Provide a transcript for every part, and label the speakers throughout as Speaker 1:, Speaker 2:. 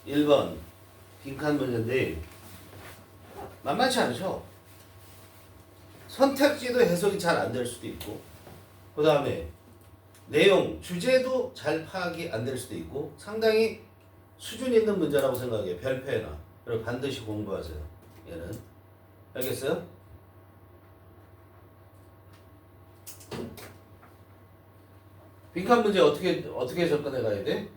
Speaker 1: 1번 빈칸 문제인데 만만치 않죠? 선택지도 해석이 잘 안 될 수도 있고 그 다음에 내용, 주제도 잘 파악이 안 될 수도 있고 상당히 수준 있는 문제라고 생각해요. 별표해놔. 그리고 반드시 공부하세요. 얘는. 알겠어요? 빈칸 문제 어떻게 접근해 가야 돼?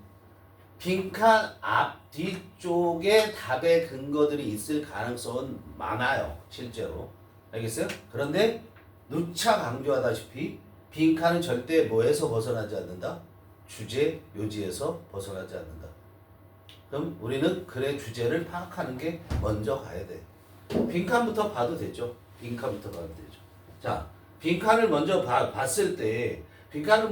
Speaker 1: 빈칸 앞, 뒤쪽에 답의 근거들이 있을 가능성은 많아요. 실제로. 알겠어요? 그런데 누차 강조하다시피 빈칸은 절대 뭐에서 벗어나지 않는다? 주제, 요지에서 벗어나지 않는다. 그럼 우리는 글의 주제를 파악하는 게 먼저 가야 돼. 빈칸부터 봐도 되죠. 빈칸부터 봐도 되죠. 자, 빈칸을 먼저 봤을 때 빈칸은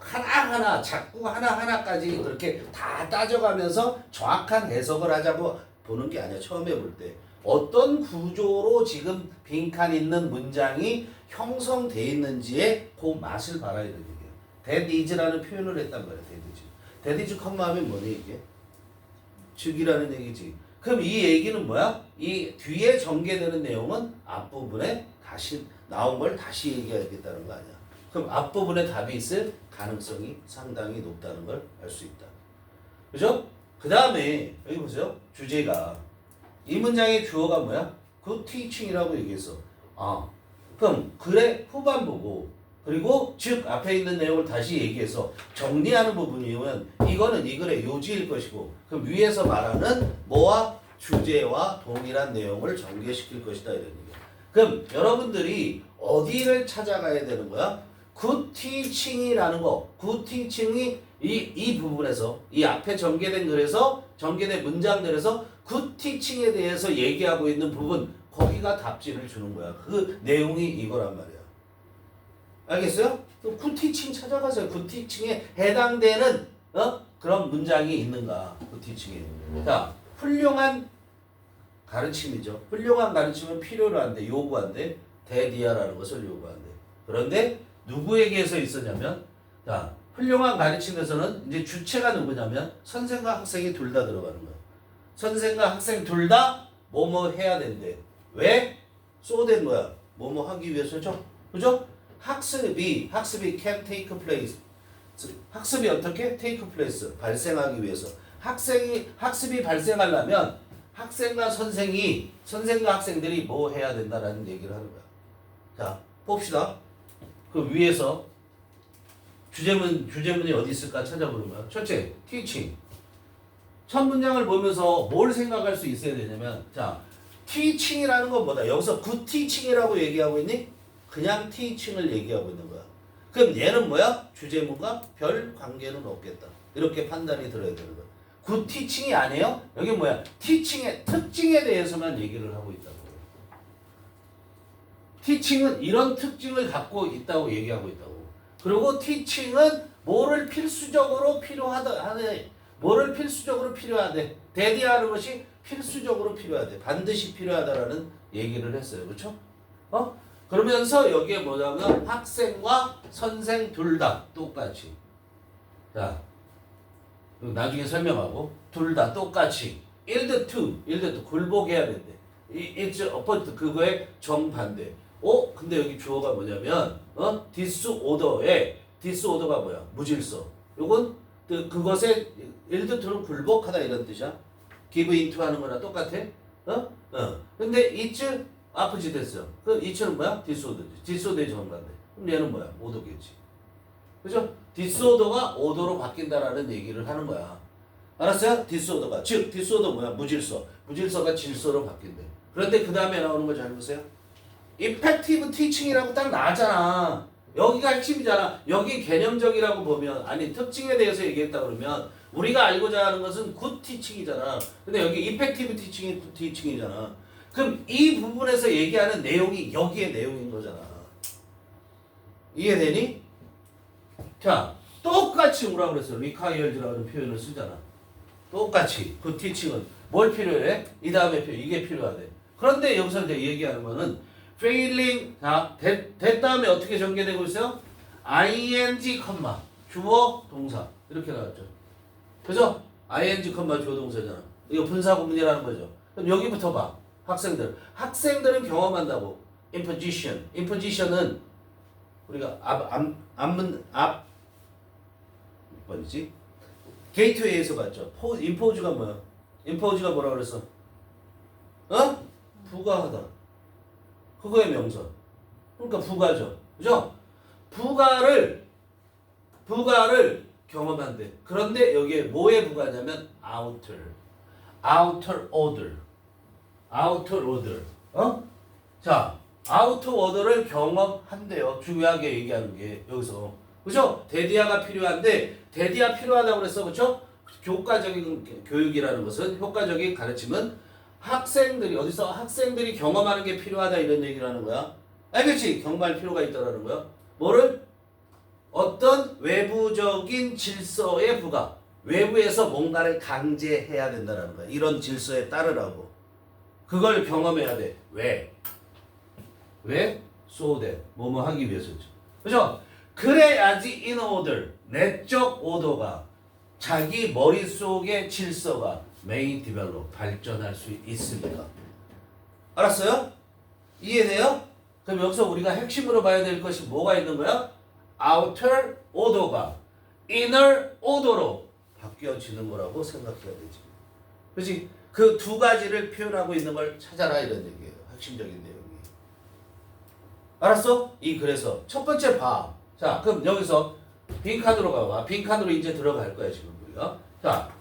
Speaker 1: 하나하나 자꾸 하나하나까지 그렇게 다 따져가면서 정확한 해석을 하자고 보는 게 아니야. 처음에 볼 때 어떤 구조로 지금 빈칸 있는 문장이 형성돼 있는지의 그 맛을 봐야 되는 얘기예요. that is라는 표현을 했단 말이야. that is. that is 컴마 하면 뭐니 이게? 즉이라는 얘기지. 그럼 이 얘기는 뭐야? 이 뒤에 전개되는 내용은 앞부분에 다시 나온 걸 다시 얘기하겠다는 거 아니야. 그럼 앞부분에 답이 있을 가능성이 상당히 높다는 걸 알 수 있다. 그죠? 그 다음에 여기 보세요. 주제가 이 문장의 주어가 뭐야? good teaching이라고 얘기했어. 그럼 글의 후반부고 그리고 즉 앞에 있는 내용을 다시 얘기해서 정리하는 부분이면 이거는 이 글의 요지일 것이고 그럼 위에서 말하는 뭐와 주제와 동일한 내용을 전개시킬 것이다 이런 얘기야. 그럼 여러분들이 어디를 찾아가야 되는 거야? good teaching이라는 거. good teaching이 이 부분에서 이 앞에 전개된 글에서 전개된 문장들에서 good teaching에 대해서 얘기하고 있는 부분 거기가 답지를 주는 거야. 그 내용이 이거란 말이야. 알겠어요? good teaching 찾아가세요. good teaching에 해당되는 그런 문장이 있는가. good teaching에. 자, 훌륭한 가르침이죠. 훌륭한 가르침은 필요로 한데 요구한데 대디아라는 것을 요구한대. 그런데 누구에게서 있었냐면 자 훌륭한 가르침에서는 이제 주체가 누구냐면 선생과 학생이 둘 다 들어가는 거야. 선생과 학생 둘 다 뭐뭐 해야 된대. 왜? 쏘된 거야. 뭐뭐 하기 위해서죠. 그죠? 학습이 can take place. 학습이 어떻게? take place. 발생하기 위해서. 학습이 발생하려면 학생과 학생들이 뭐 해야 된다라는 얘기를 하는 거야. 자, 봅시다. 그 위에서 주제문이 어디 있을까 찾아보는 거야. 첫째, teaching. 첫 문장을 보면서 뭘 생각할 수 있어야 되냐면, 자, teaching이라는 건 뭐다? 여기서 good teaching이라고 얘기하고 있니? 그냥 teaching을 얘기하고 있는 거야. 그럼 얘는 뭐야? 주제문과 별 관계는 없겠다. 이렇게 판단이 들어야 되는 거야. good teaching이 아니에요? 여기 뭐야? teaching의 특징에 대해서만 얘기를 하고 있다고. teaching은 이런 특징을 갖고 있다고 얘기하고 있다고. 그리고 teaching은 뭐를 필수적으로 필요하대. 대디하는 것이 필수적으로 필요하대. 반드시 필요하다라는 얘기를 했어요. 그렇죠? 그러면서 여기에 뭐냐면 학생과 선생 둘 다 똑같이. 자, 나중에 설명하고 둘 다 똑같이. yield to 굴복해야 된대. it's opposite 그거의 정반대. 근데 여기 주어가 뭐냐면 disorder가 뭐야? 무질서. 요건 그것에 yield to는 굴복하다 이런 뜻이야. give into 하는 거랑 똑같아. 근데 it's opposite 됐어. 그럼 it는 뭐야? disorder의 정반대. 그럼 얘는 뭐야? order겠지. 그죠? disorder가 order로 바뀐다라는 얘기를 하는 거야. 알았어요? disorder가. 즉 disorder 뭐야? 무질서가 질서로 바뀐대. 그런데 그 다음에 나오는 거 잘 보세요. effective teaching이라고 딱 나왔잖아. 여기가 핵심이잖아. 여기 개념적이라고 보면 아니 특징에 대해서 얘기했다 그러면 우리가 알고자 하는 것은 good teaching이잖아. 근데 여기 effective teaching이 good teaching이잖아. 그럼 이 부분에서 얘기하는 내용이 여기에 내용인 거잖아. 이해되니? 자, 똑같이 뭐라고 그랬어? required라는 표현을 쓰잖아. 똑같이 good teaching은 뭘 필요해? 이 다음에 이게 필요하대. 그런데 여기서 이제 얘기하는 거는 failing that 다음에 어떻게 전개되고 있어요? ing, 주어, 동사 이렇게 나왔죠. 그죠? ing, 조동사잖아. 이거 분사구문이라는 거죠. 그럼 여기부터 봐. 학생들은 경험한다고. imposition. imposition은 우리가 앞 몇 번이지? 게이트웨이에서 봤죠. impose가 뭐야? impose가 뭐라 그랬어? 어? 부가하다. 그거의 명사. 그러니까 부가죠. 그죠? 부가를 경험한대. 그런데 여기에 뭐의 부가냐면 outer order. 어? 자, outer order를 경험한대요. 중요하게 얘기하는 게 여기서. 그죠? 대디아가 필요한데 대디아 필요하다고 그랬어. 그죠? 교과적인 교육이라는 것은 효과적인 가르침은 학생들이 경험하는 게 필요하다 이런 얘기를 하는 거야. 알겠지? 경험할 필요가 있다라는 거야. 뭐를? 어떤 외부적인 질서의 부가. 외부에서 뭔가를 강제해야 된다는 거야. 이런 질서에 따르라고. 그걸 경험해야 돼. 왜? So that. 뭐뭐 하기 위해서죠. 그죠? 그래야지 in order. 내적 오더가 자기 머릿속의 질서가 may develop. 발전할 수 있습니다. 알았어요? 이해돼요? 그럼 여기서 우리가 핵심으로 봐야 될 것이 뭐가 있는 거야? outer order가 inner order로 바뀌어지는 거라고 생각해야 되지. 그렇지? 그 두 가지를 표현하고 있는 걸 찾아라 이런 얘기예요. 핵심적인 내용이. 알았어? 그래서 첫 번째 봐. 자, 그럼 여기서 빈칸으로 가봐. 빈칸으로 이제 들어갈 거야 지금 우리가. 자,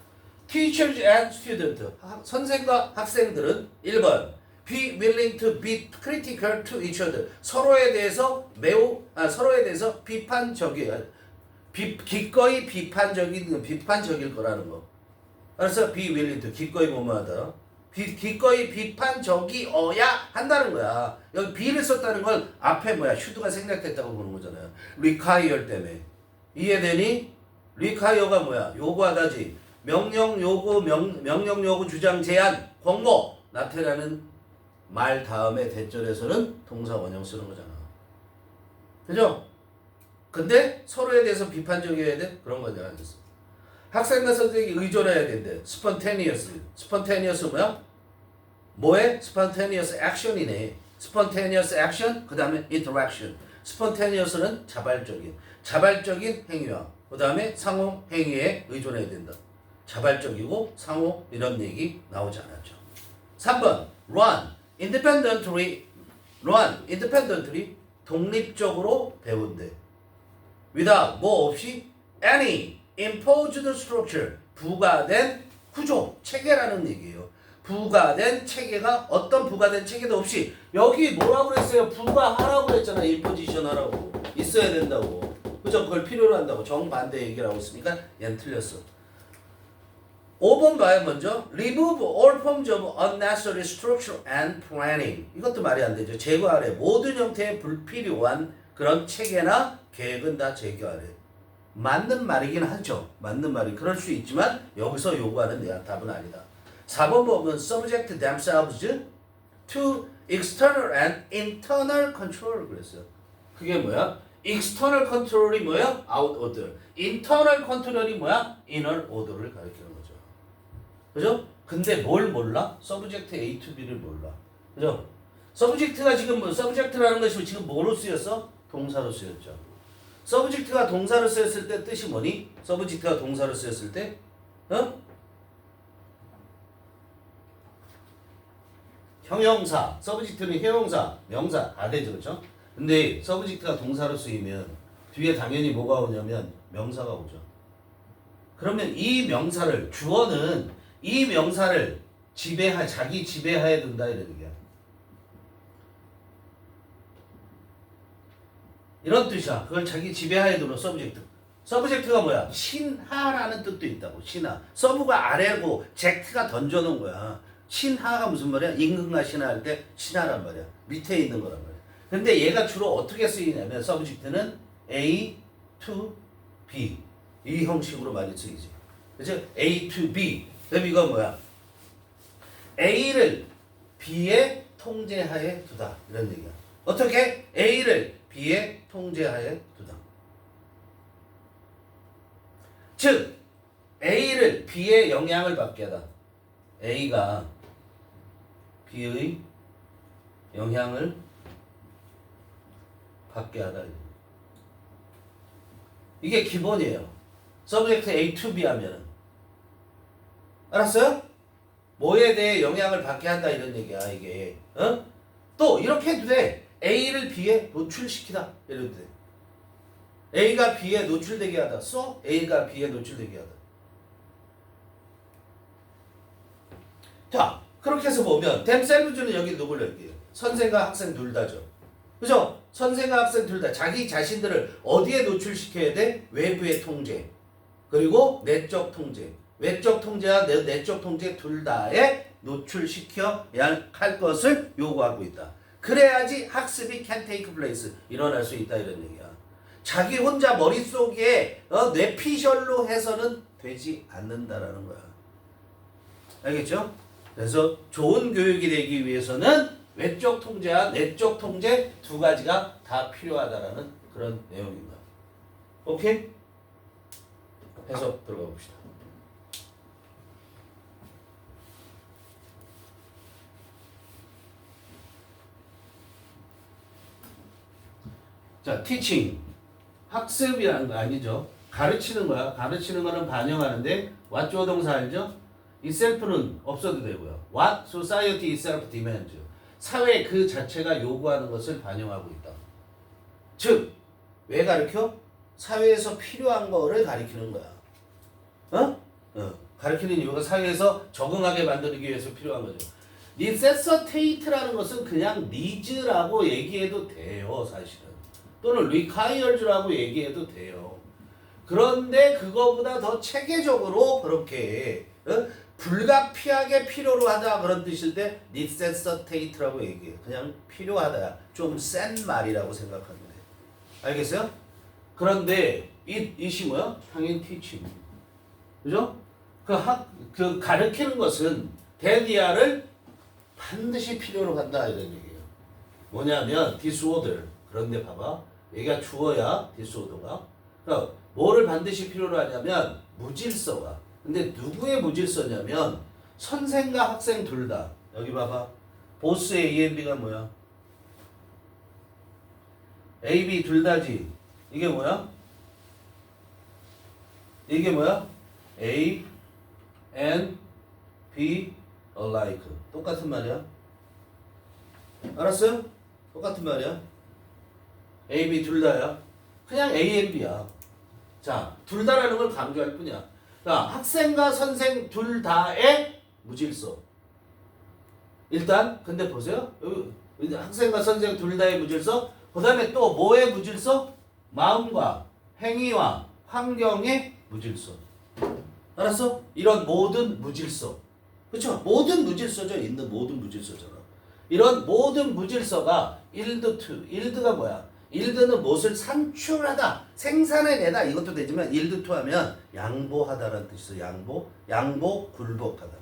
Speaker 1: teachers and students. 선생과 학생들은 1번 be willing to be critical to each other. 서로에 대해서 비판적이야. 기꺼이 비판적일 거라는 거. 알았어? be willing to 기꺼이 뭐뭐하다. 기꺼이 비판적이어야 한다는 거야. 여기 be를 썼다는 건 앞에 should가 생략됐다고 보는 거잖아요. require 때문에. 이해되니? require가 요구하다지. 명령 요구, 주장, 제안, 권고, 나태라는 말 다음에 대절에서는 동사 원형 쓰는 거잖아. 그죠? 근데 서로에 대해서 비판적이어야 돼? 그런 건 내가 안 했어. 학생과 선생님이 의존해야 된대. spontaneous 뭐야? 뭐해? spontaneous action이네. spontaneous action, 그 다음에 interaction. spontaneous는 자발적인 행위와 그 다음에 상호 행위에 의존해야 된다. 자발적이고 상호 이런 얘기 나오지 않았죠. 3번 run independently 독립적으로 배운대. without 뭐 없이 any imposed structure 부과된 구조 체계라는 얘기예요. 부과된 체계가 어떤 부과된 체계도 없이 여기 뭐라고 그랬어요? 부과하라고 그랬잖아. imposition 하라고 있어야 된다고. 그죠? 그걸 필요로 한다고 정반대 얘기를 하고 있으니까 얘는 틀렸어. 5번 봐요. 먼저 remove all forms of unnecessary structure and planning. 이것도 말이 안 되죠. 제거하래. 모든 형태의 불필요한 그런 체계나 계획은 다 제거하래. 맞는 말이긴 하죠. 맞는 말이 그럴 수 있지만 여기서 요구하는 답은 아니다. 4번 보면 subject themselves to external and internal control 그랬어요. 그게 뭐야? external control이 뭐야? out order. internal control이 뭐야? inner order를 가리키는 거죠. 그죠? 근데 뭘 몰라? subject A to B를 몰라. 그죠? subject가 지금 subject라는 것이 지금 뭐로 쓰였어? 동사로 쓰였죠. subject가 동사로 쓰였을 때 뜻이 뭐니? subject가 동사로 쓰였을 때 형용사, subject는 형용사, 명사 다 되죠. 그렇죠? 근데 subject가 동사로 쓰이면 뒤에 당연히 뭐가 오냐면 명사가 오죠. 그러면 이 명사를 주어는 이 명사를 자기 지배하에 둔다 이런 얘기야. 이런 뜻이야. 그걸 자기 지배하에 두는 서브젝트. 서브젝트가 뭐야? 신하라는 뜻도 있다고. 신하. 서브가 아래고 젝트가 던져놓은 거야. 신하가 무슨 말이야? 임금과 신하 할 때 신하란 말이야. 밑에 있는 거란 말이야. 근데 얘가 주로 어떻게 쓰이냐면 서브젝트는 A to B 이 형식으로 많이 쓰이지. 그죠? A to B. 그럼 이건 뭐야? A를 B의 통제하에 두다. 이런 얘기야. 어떻게? A를 B의 통제하에 두다. 즉 A를 B의 영향을 받게 하다. A가 B의 영향을 받게 하다. 이게 기본이에요. 서브젝트 A to B 하면은. 알았어요? 뭐에 대해 영향을 받게 한다 이런 얘기야 이게. 어? 또 이렇게 해도 돼. A를 B에 노출시키다 이래도 돼. A가 B에 노출되게 하다. 써? A가 B에 노출되게 하다. 자, 그렇게 해서 보면 themselves는 여기 누굴 넣을게요? 선생과 학생 둘 다죠. 그죠? 선생과 학생 둘 다 자기 자신들을 어디에 노출시켜야 돼? 외부의 통제. 그리고 내적 통제. 외적 통제와 내적 통제 둘 다에 노출시켜야 할 것을 요구하고 있다. 그래야지 학습이 can take place. 일어날 수 있다 이런 얘기야. 자기 혼자 머릿속에 뇌피셜로 해서는 되지 않는다라는 거야. 알겠죠? 그래서 좋은 교육이 되기 위해서는 외적 통제와 내적 통제 두 가지가 다 필요하다라는 그런 내용입니다. 오케이? 해석 들어가 봅시다. 자, teaching. 학습이라는 거 아니죠. 가르치는 거야. 가르치는 거는 반영하는데 what 주어 동사 알죠? itself는 없어도 되고요. What society itself demands. 사회 그 자체가 요구하는 것을 반영하고 있다. 즉, 왜 가르쳐? 사회에서 필요한 거를 가르치는 거야. 가르치는 이유가 사회에서 적응하게 만들기 위해서 필요한 거죠. necessitate라는 것은 그냥 needs라고 얘기해도 돼요, 사실은. 또는 requires라고 얘기해도 돼요. 그런데 그거보다 더 체계적으로 그렇게 불가피하게 필요로 하다 그런 뜻일 때 necessitate라고 얘기해. 그냥 필요하다. 좀 센 말이라고 생각하면 돼. 알겠어요? 그런데 이시 뭐야? 당연히 teaching. 그죠? 그 가르치는 것은 대디아를 반드시 필요로 한다 이런 얘기예요. 뭐냐면 disorder. 그런데 봐봐. 얘가 주어야 disorder가. 그러니까 뭐를 반드시 필요로 하냐면 무질서가. 근데 누구의 무질서냐면 선생과 학생 둘 다. 여기 봐봐. 보스 A and B가 뭐야? A, B 둘 다지. 이게 뭐야? 이게 뭐야? A and B alike. 똑같은 말이야. 알았어요? 똑같은 말이야. A, B 둘 다야. 그냥 A and B야. 자, 둘 다라는 걸 강조할 뿐이야. 자, 학생과 선생 둘 다의 무질서. 일단 근데 보세요. 여기 학생과 선생 둘 다의 무질서. 그 다음에 또 뭐의 무질서? 마음과 행위와 환경의 무질서. 알았어? 이런 모든 무질서. 그렇죠? 모든 무질서죠. 있는 모든 무질서잖아. 이런 모든 무질서가 yield to. yield가 뭐야? yield는 무엇을 산출하다, 생산해내다 이것도 되지만 yield to 하면 양보하다라는 뜻이죠. 양보, 굴복하다.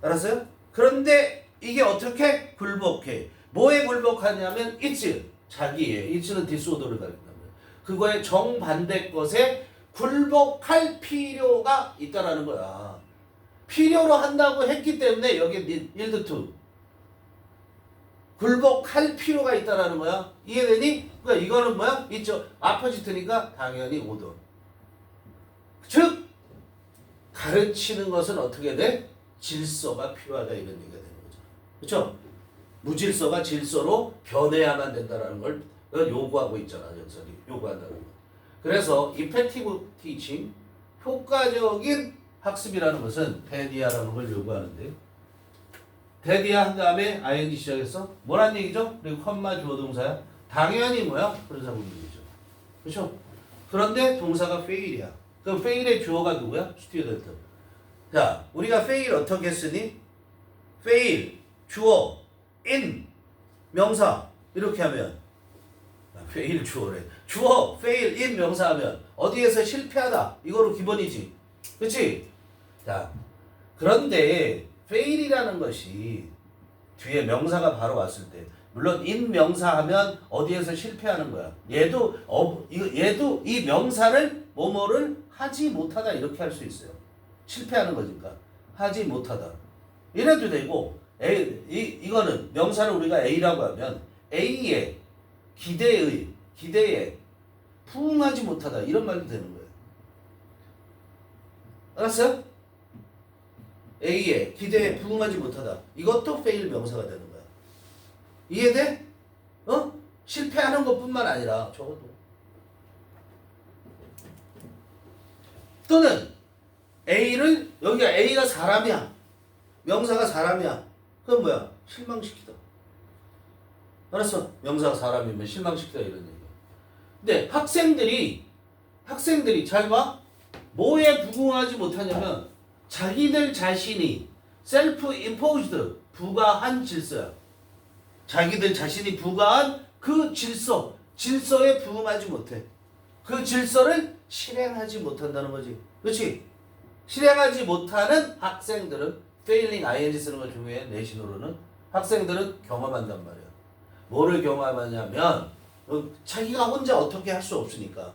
Speaker 1: 알았어요? 그런데 이게 어떻게 굴복해? 뭐에 굴복하냐면 it's, 자기의. it는 disorder를 가리킨다는 거예요. 그거에 정반대 것에 굴복할 필요가 있다라는 거야. 필요로 한다고 했기 때문에 여기 yield to. 굴복할 필요가 있다라는 거야. 이해되니? 그러니까 이거는 뭐야? 있죠. 아포지트니까 당연히 오더. 즉 가르치는 것은 어떻게 돼? 질서가 필요하다 이런 얘기가 되는 거죠. 그렇죠? 무질서가 질서로 변해야만 된다라는 걸 요구하고 있잖아. 연설이 요구한다는 거. 그래서 effective teaching, 효과적인 학습이라는 것은 대디아라는 걸 요구하는데, 대디아 한 다음에 ing 시작했어? 뭐란 얘기죠? 그리고 컴마 주어 동사야? 당연히 뭐야? 그래서 문제죠. 그렇죠? 그런데 동사가 fail이야. 그럼 fail의 주어가 누구야? student. 자, 우리가 fail 어떻게 쓰니? fail, 주어, in, 명사 이렇게 하면 fail 주어래. 주어, fail, in, 명사 하면 어디에서 실패하다. 이거로 기본이지. 그치? 자, 그런데 fail이라는 것이 뒤에 명사가 바로 왔을 때, 물론 in 명사 하면 어디에서 실패하는 거야. 얘도 이 명사를 뭐뭐를 하지 못하다 이렇게 할 수 있어요. 실패하는 거니까 하지 못하다. 이래도 되고 이거는 명사를 우리가 A라고 하면 A의 기대에 부응하지 못하다 이런 말도 되는 거예요. 알았어요? A의 기대에 부응하지 못하다. 이것도 fail 명사가 되는 거야. 이해돼? 실패하는 것뿐만 아니라 적어도. 또는 A를 여기가 A가 사람이야. 명사가 사람이야. 그건 뭐야? 실망시키다. 알았어? 명사가 사람이면 실망시키다 이런 얘기야. 근데 학생들이 잘 봐. 뭐에 부응하지 못하냐면 자기들 자신이 self-imposed 부가한 질서야. 자기들 자신이 부가한 그 질서에 부응하지 못해. 그 질서를 실행하지 못한다는 거지. 그렇지? 실행하지 못하는 학생들은 failing ing 쓰는 거 중에 내신으로는 학생들은 경험한단 말이야. 뭐를 경험하냐면 자기가 혼자 어떻게 할 수 없으니까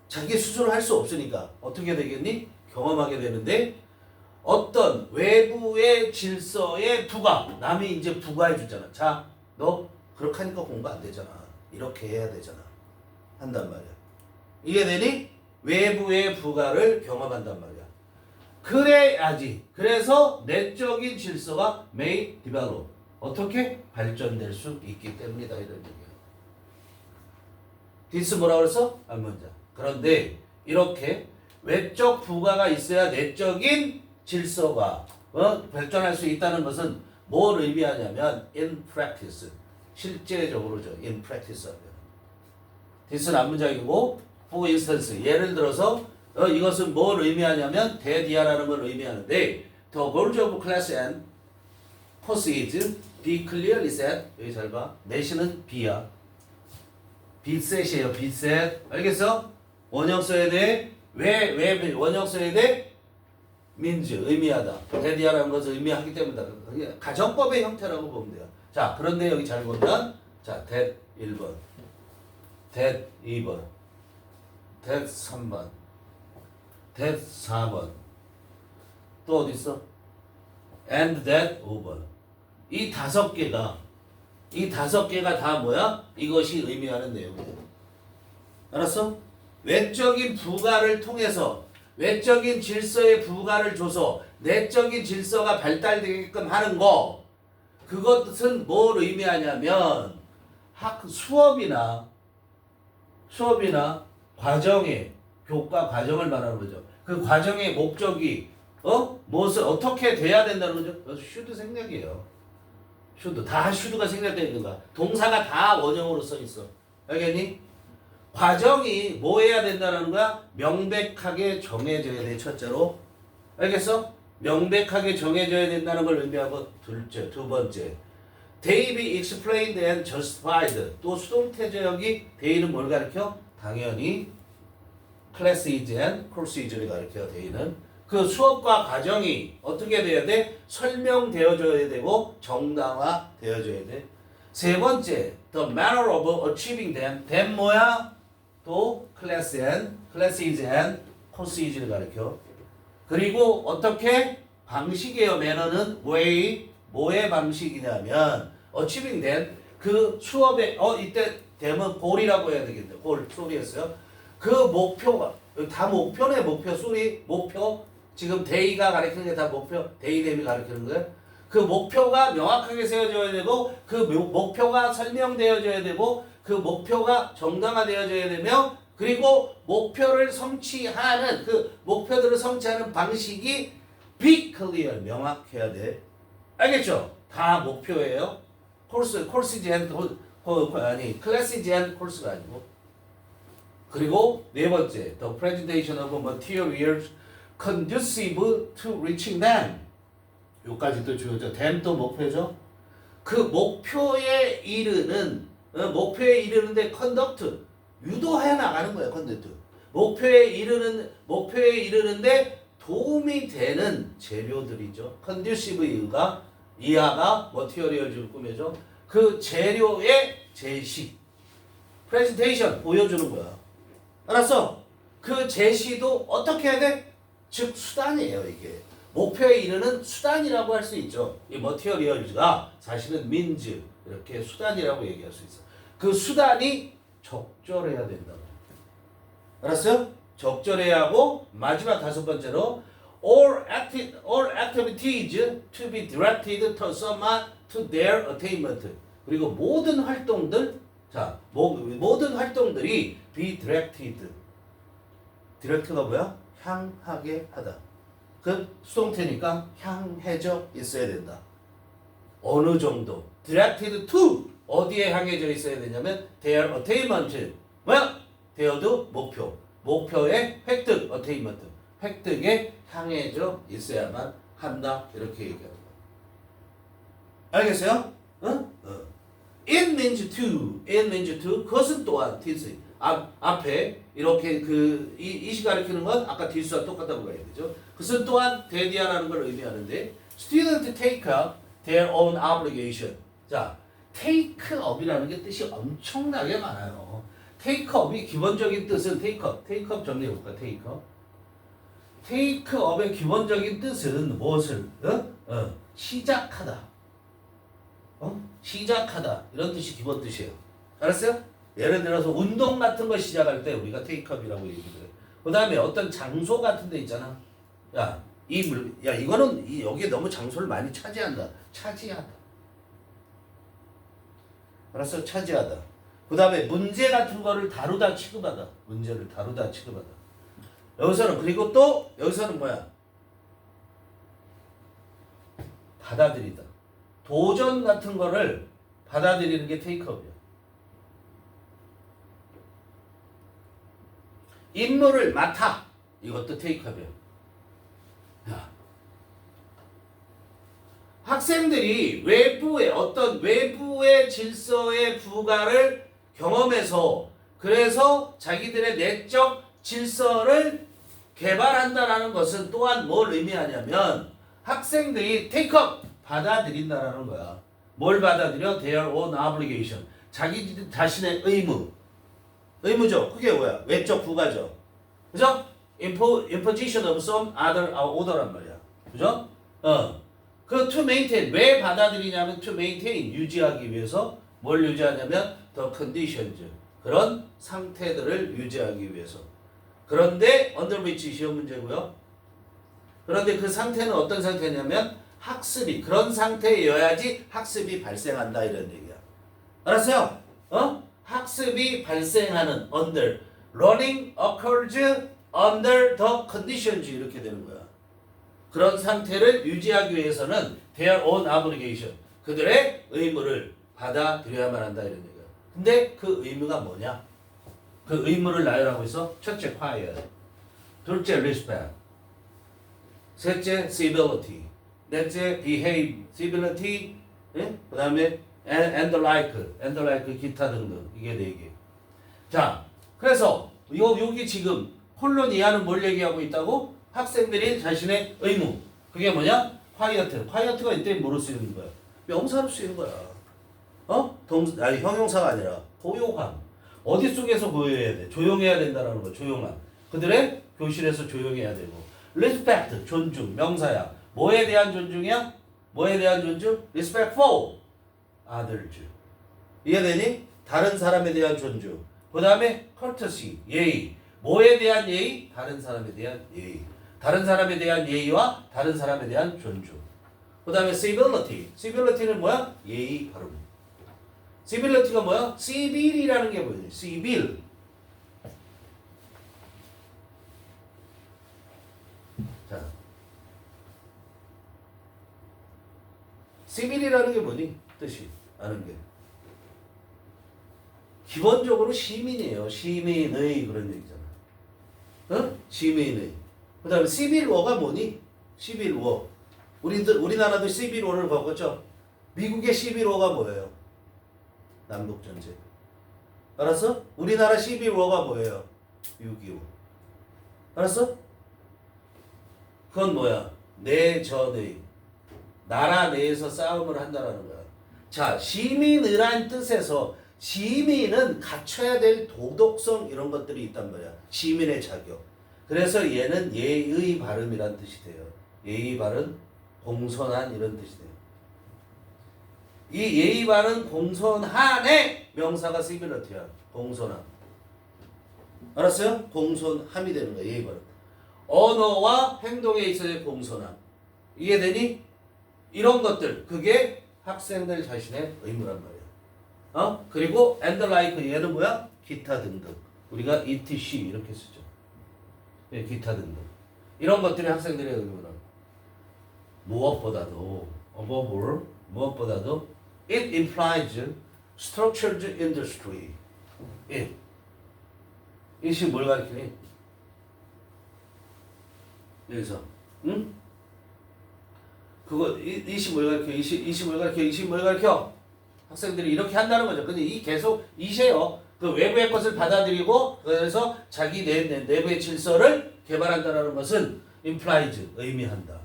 Speaker 1: 자기 스스로 할 수 없으니까 어떻게 되겠니? 경험하게 되는데 어떤 외부의 질서의 부가 남이 이제 부가해 주잖아. 자, 너 그렇게 하니까 공부 안 되잖아. 이렇게 해야 되잖아. 한단 말이야. 이해되니? 외부의 부가를 경험한단 말이야. 그래야지. 그래서 내적인 질서가 may develop. 어떻게? 발전될 수 있기 때문이다. 이런 얘기야. 디스 뭐라 그랬어? 알문자. 그런데 이렇게 외적 부가가 있어야 내적인 질서가 발전할 수 있다는 것은 뭘 의미하냐면 in practice. 실제적으로죠. in practice 하면. 디스는 앞문장이고 for instance 예를 들어서 이것은 뭘 의미하냐면 대디아라는 걸 의미하는데 the goals of class and course is be clearly set. 여기 잘 봐. 내신은 B야. B셋이에요. B셋. 알겠어? 원형 써야 돼. 왜 원형 써야 돼? means 의미하다. 대디아라는 것을 의미하기 때문이다. 가정법의 형태라고 보면 돼요. 자, 그런데 여기 잘 보면 자, that 1번, that 2번, that 3번, that 4번, 또 어디 있어? and that 5번. 이 다섯 개가 다 뭐야? 이것이 의미하는 내용이에요. 알았어? 외적인 부가를 통해서 외적인 질서의 부가를 줘서 내적인 질서가 발달되게끔 하는 거 그것은 뭘 의미하냐면 수업이나 과정의 교과 과정을 말하는 거죠. 그 과정의 목적이 무엇을 어떻게 돼야 된다는 거죠. 슈드 생략이에요. 다 슈드가 생략되어 있는 거야. 동사가 다 원형으로 써 있어. 알겠니? 과정이 뭐 해야 된다는 거야? 명백하게 정해져야 돼. 첫째로. 알겠어? 명백하게 정해져야 된다는 걸 의미하고 두 번째. They be explained and justified. 또 수동태제역이 they는 뭘 가르쳐? 당연히 class is and course is를 가르쳐. they는. 그 수업과 과정이 어떻게 돼야 돼? 설명되어져야 되고 정당화되어져야 돼. 세 번째, the manner of achieving them. them 뭐야? 또 class is and course is를 가르쳐. 그리고 어떻게? 방식이에요. 매너는 way, 뭐의 방식이냐면 achieving them. 그 수업에 이때 them은 goal이라고 해야 되겠네. goal, 소리였어요. 그 목표가 다 목표네. 목표. 지금 데이가 가르치는 게 다 목표, 데이댐이 가르치는 거예요. 그 목표가 명확하게 세워져야 되고 그 목표가 설명되어져야 되고 그 목표가 정당화되어져야 되며 그리고 목표를 성취하는 그 목표들을 성취하는 방식이 be clear, 명확해야 돼. 알겠죠? 다 목표예요. course and class and course가 아니고. 그리고 네 번째, the presentation of materials conducive to reaching them. 요까지도 주어져. them 또 목표죠. 그 목표에 이르는데 conduct 유도해 나가는 거야. conduct. 목표에 이르는데 도움이 되는 재료들이죠. conducive 이하가 material을 꾸며줘. 그 재료의 제시. presentation 보여주는 거야. 알았어? 그 제시도 어떻게 해야 돼? 즉 수단이에요 이게. 목표에 이르는 수단이라고 할 수 있죠. 이 머티리얼즈가 사실은 means 이렇게 수단이라고 얘기할 수 있어. 그 수단이 적절해야 된다고. 알았어요? 적절해야 하고 마지막 다섯 번째로 all activities to be directed to someone to their attainment. 그리고 모든 활동들 모든 활동들이 be directed. direct가 뭐야? 향하게 하다. 그 수동태니까 향해져 있어야 된다. 어느 정도 directed to 어디에 향해져 있어야 되냐면 their attainment 뭐야? their도 목표의 획득 attainment 획득에 향해져 있어야만 한다 이렇게 얘기하는 거야. 알겠어요? It means to 그것은 또한 딜스 앞에 이렇게 이 가리키는 건 아까 딜스와 똑같다고 봐야 되죠. 그것은 또한 대디하라는 걸 의미하는데 student take up their own obligation. 자, take up이라는 게 뜻이 엄청나게 많아요. take up이 기본적인 뜻은 take up 정리해 볼까? take up의 기본적인 뜻은 무엇을 시작하다. 시작하다 이런 뜻이 기본 뜻이에요. 알았어요? 예를 들어서 운동 같은 거 시작할 때 우리가 take up이라고 얘기를 해요. 그 다음에 어떤 장소 같은 데 있잖아. 이거는 여기에 너무 장소를 많이 차지한다. 차지하다. 알았어? 차지하다. 그 다음에 문제 같은 거를 다루다 취급하다. 문제를 다루다 취급하다. 여기서는 그리고 또 여기서는 뭐야? 받아들이다. 도전 같은 거를 받아들이는 게 테이크업이야. 임무를 맡아. 이것도 테이크업이야. 학생들이 외부의 질서의 부가를 경험해서 그래서 자기들의 내적 질서를 개발한다라는 것은 또한 뭘 의미하냐면 학생들이 테이크업 받아들인다라는 거야. 뭘 받아들여? Their own obligation. 자기 자신의 의무죠. 그게 뭐야? 외적 부가죠. 그죠? Imposition of some other order란 말이야. 그죠? 그 to maintain 왜 받아들이냐면 to maintain 유지하기 위해서 뭘 유지하냐면 the conditions 그런 상태들을 유지하기 위해서. 그런데 under which 시험 문제고요. 그런데 그 상태는 어떤 상태냐면 학습이 그런 상태여야지 학습이 발생한다 이런 얘기야. 알았어요? 학습이 발생하는 under learning occurs under the conditions 이렇게 되는 거야. 그런 상태를 유지하기 위해서는 their own obligation 그들의 의무를 받아들여야만 한다 이런 얘기야. 근데 그 의무가 뭐냐? 그 의무를 나열하고 있어. 첫째 quiet, 둘째 respect, 셋째 civility, 넷째 behave, civility, 그 다음에 and the like 기타 등등 이게 4개. 자, 그래서 여기 지금 콜론 이하는 뭘 얘기하고 있다고? 학생들이 자신의 의무. 그게 뭐냐? quiet가 이때 뭐로 쓰이는 거야? 명사로 쓰이는 거야. 형용사가 아니라 고요함. 어디 속에서 고요해야 돼? 조용해야 된다라는 거. 조용함. 그들의 교실에서 조용해야 되고. respect 존중 명사야. 뭐에 대한 존중이야? 뭐에 대한 존중? respect for others. 이해되니? 다른 사람에 대한 존중. 그 다음에 courtesy 예의. 뭐에 대한 예의? 다른 사람에 대한 예의. 다른 사람에 대한 예의와 다른 사람에 대한 존중. 그 다음에 civility. civility는 뭐야? 예의 바름. civility가 뭐야? civil이라는 게 뭐야? civil. 자, civil이라는 게 뭐니? 뜻이 아는 게. 기본적으로 시민이에요. 시민의 그런 얘기잖아. 시민의. 그 다음에 시빌워가 뭐니? 시빌워. 우리나라도 시빌워를 겪었죠? 미국의 시빌워가 뭐예요? 남북전쟁. 알았어? 우리나라 시빌워가 뭐예요? 6.25. 알았어? 그건 뭐야? 내전의. 나라 내에서 싸움을 한다라는 거야. 자, 시민이란 뜻에서 시민은 갖춰야 될 도덕성 이런 것들이 있단 말이야. 시민의 자격. 그래서 얘는 예의 발음이란 뜻이 돼요. 예의 발음, 공손한 이런 뜻이 돼요. 이 예의 발음 공손한의 명사가 시밀러티야. 공손함. 알았어요? 공손함이 되는 거야. 예의 발음. 언어와 행동에 있어서의 공손함. 이해되니? 이런 것들 그게 학생들 자신의 의무란 말이야. 그리고 and like 얘는 뭐야? 기타 등등. 우리가 etc 이렇게 쓰죠. 예, 기타 등등. 이런 것들이 학생들의 의무란. 무엇보다도 above all 무엇보다도 it implies structured industry. 예. 이것이 뭘 가리키니? 여기서 응? 그거 이시 뭘 가르쳐? 이시 뭘 가르쳐? 이시 뭘 가르쳐? 학생들이 이렇게 한다는 거죠. 근데 이 계속 이세요. 그 외부의 것을 받아들이고 그래서 자기 내부의 질서를 개발한다는 것은 implies 의미한다.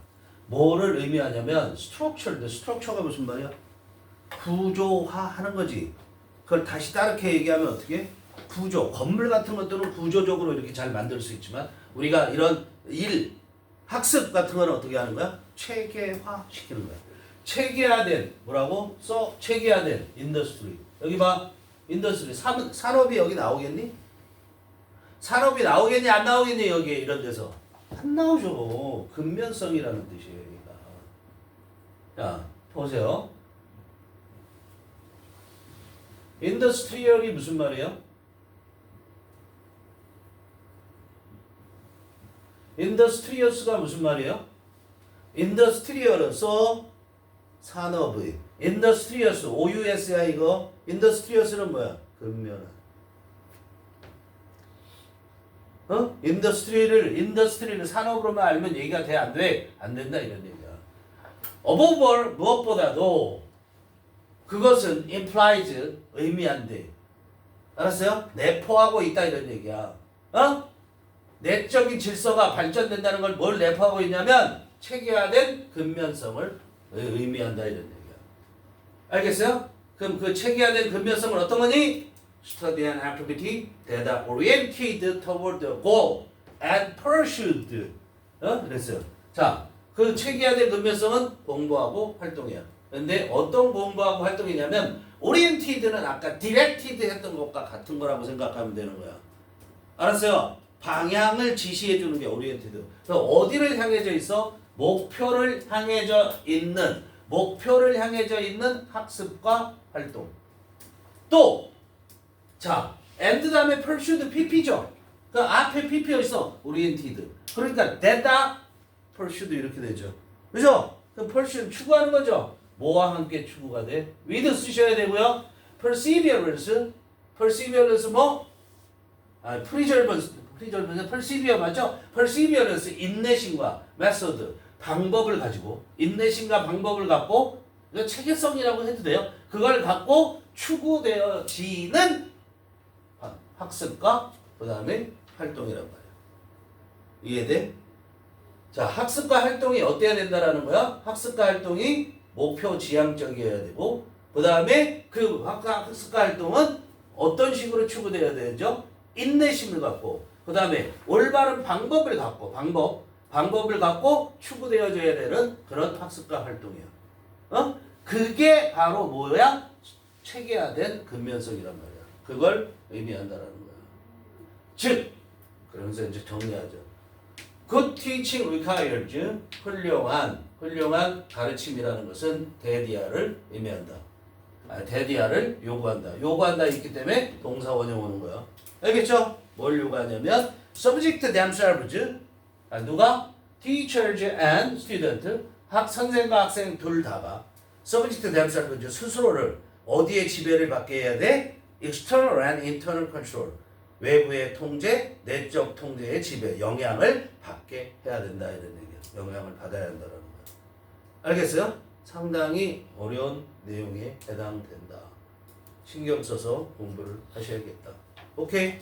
Speaker 1: 뭐를 의미하냐면 structure가 무슨 말이야? 구조화하는 거지. 그걸 다시 다르게 얘기하면 어떻게? 구조, 건물 같은 것들은 구조적으로 이렇게 잘 만들 수 있지만 우리가 이런 학습 같은 거는 어떻게 하는 거야? 체계화 시키는 거야. 체계화된 뭐라고? 체계화된 인더스트리. 여기 봐. 인더스트리. 산업이 여기 나오겠니? 산업이 나오겠니? 안 나오겠니? 여기에 이런 데서. 안 나오죠. 근면성이라는 뜻이에요. 여기가. 자, 보세요. 인더스트리얼이 무슨 말이에요? 인더스트리어스가 무슨 말이에요? 인더스트리얼로서 산업의 인더스트리어스 OUS야 이거 인더스트리어스는 뭐야? 근면한 인더스트리를 산업으로만 알면 얘기가 돼? 안 돼? 안 된다 이런 얘기야. above all 무엇보다도 그것은 implies 의미한데 알았어요? 내포하고 있다 이런 얘기야. 내적인 질서가 발전된다는 걸 뭘 내포하고 있냐면 체계화된 근면성을 의미한다 이런 얘기야. 알겠어요? 그럼 그 체계화된 근면성은 어떤 거니? Study and activity that are oriented toward the goal and pursued. 그랬어요. 자, 그 체계화된 근면성은 공부하고 활동이야. 근데 어떤 공부하고 활동이냐면 oriented는 아까 directed 했던 것과 같은 거라고 생각하면 되는 거야. 알았어요? 방향을 지시해 주는 게 오리엔티드. 그래서 어디를 향해져 있어? 목표를 향해져 있는 학습과 활동. 또 자, and 다음에 pursued PP죠. 그 앞에 PP가 있어. 오리엔티드. 그러니까 that pursued 이렇게 되죠. 그죠? 그 pursued 추구하는 거죠. 뭐와 함께 추구가 돼? with 쓰셔야 되고요. perseverance 뭐? persevere 맞죠? perseverance 인내심과 method 방법을 가지고 인내심과 방법을 갖고 체계성이라고 해도 돼요. 그걸 갖고 추구되어지는 학습과 그 다음에 활동이란 말이야. 이해돼? 자, 학습과 활동이 어때야 된다라는 거야? 학습과 활동이 목표 지향적이어야 되고 그 다음에 그 학습과 활동은 어떤 식으로 추구되어야 되죠? 인내심을 갖고 그 다음에 올바른 방법을 갖고 방법을 갖고 추구되어져야 되는 그런 학습과 활동이야. 그게 바로 뭐야? 체계화된 근면성이란 말이야. 그걸 의미한다라는 거야. 즉, 그러면서 이제 정리하죠. Good teaching requires 훌륭한 가르침이라는 것은 대디아를 의미한다. 대디아를 요구한다. 요구한다 있기 때문에 동사 원형 오는 거야. 알겠죠? 뭘 요구하냐면 subject themselves 누가? teachers and student 선생과 학생 둘 다가 subject themselves 스스로를 어디에 지배를 받게 해야 돼? external and internal control 외부의 통제, 내적 통제의 지배, 영향을 받게 해야 된다 이런 얘기야. 영향을 받아야 한다는 거야. 알겠어요? 상당히 어려운 내용에 해당된다. 신경 써서 공부를 하셔야겠다. 오케이?